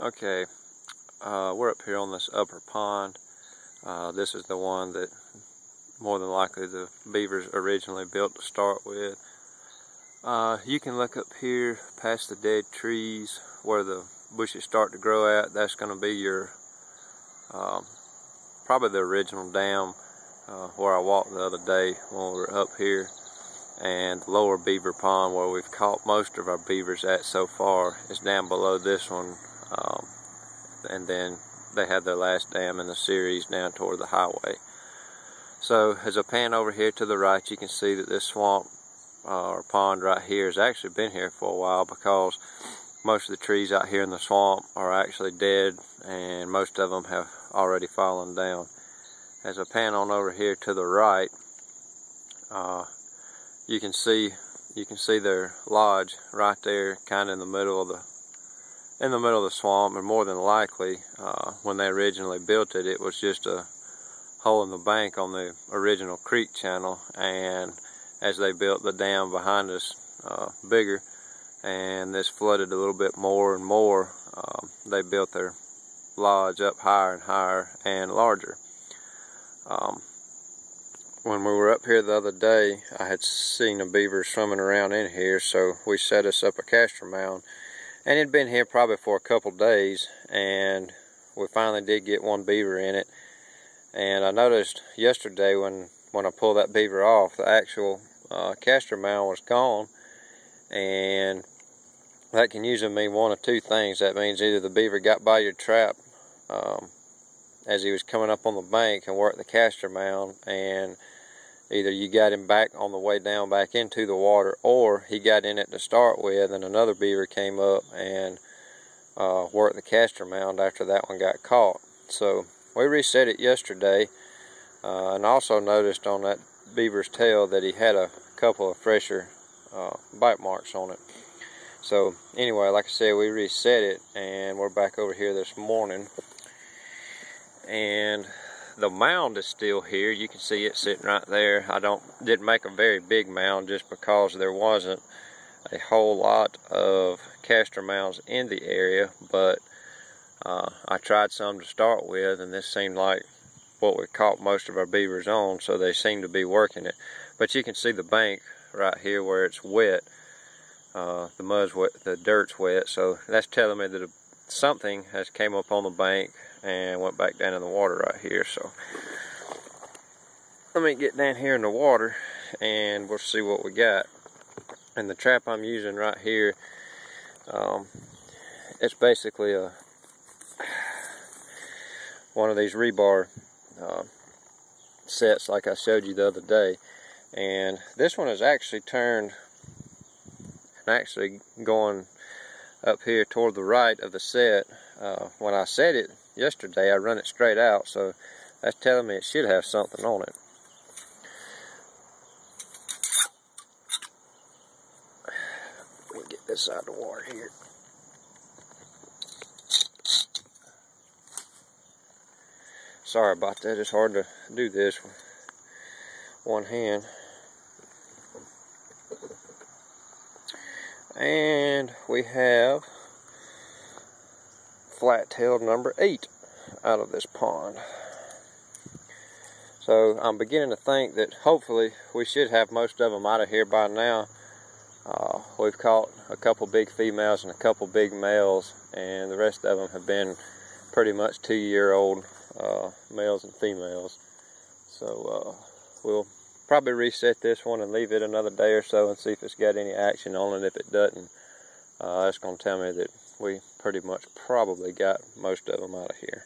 Okay, we're up here on this upper pond. This is the one that more than likely the beavers originally built to start with. You can look up here past the dead trees where the bushes start to grow at. That's going to be your probably the original dam where I walked the other day when we were up here. And the lower beaver pond where we've caught most of our beavers at so far is down below this one. And then they had their last dam in the series down toward the highway. So as I pan over here to the right, you can see that this swamp or pond right here has actually been here for a while, because most of the trees out here in the swamp are actually dead and most of them have already fallen down. As I pan on over here to the right, you can see their lodge right there, kind of in the middle of the swamp. And more than likely, when they originally built it, it was just a hole in the bank on the original creek channel. And as they built the dam behind us bigger, and this flooded a little bit more and more, they built their lodge up higher and higher and larger. When we were up here the other day, I had seen the beavers swimming around in here, so we set us up a castor mound. And it'd been here probably for a couple days, and we finally did get one beaver in it. And I noticed yesterday when I pulled that beaver off, the actual castor mound was gone. And that can usually mean one of two things. That means either the beaver got by your trap as he was coming up on the bank and worked the castor mound, and either you got him back on the way down back into the water, or he got in it to start with and another beaver came up and worked the castor mound after that one got caught. So we reset it yesterday, and also noticed on that beaver's tail that he had a couple of fresher bite marks on it. So anyway, like I said, we reset it and we're back over here this morning. And the mound is still here. You can see it sitting right there. Didn't make a very big mound just because there wasn't a whole lot of castor mounds in the area, but I tried some to start with, and this seemed like what we caught most of our beavers on, so they seem to be working it. But you can see the bank right here where it's wet. The mud's wet, the dirt's wet, so that's telling me that something has came up on the bank and went back down in the water right here. So let me get down here in the water and we'll see what we got. And the trap I'm using right here, it's basically one of these rebar sets like I showed you the other day. And this one is actually turned and actually going up here toward the right of the set. When I set it yesterday, I run it straight out, so that's telling me it should have something on it. We'll get this out of the water here. Sorry about that, it's hard to do this with one hand. And we have flat-tailed number 8 out of this pond. So I'm beginning to think that hopefully we should have most of them out of here by now. We've caught a couple big females and a couple big males, and the rest of them have been pretty much 2-year-old males and females. So we'll probably reset this one and leave it another day or so and see if it's got any action on it. If it doesn't, that's going to tell me that we pretty much probably got most of them out of here.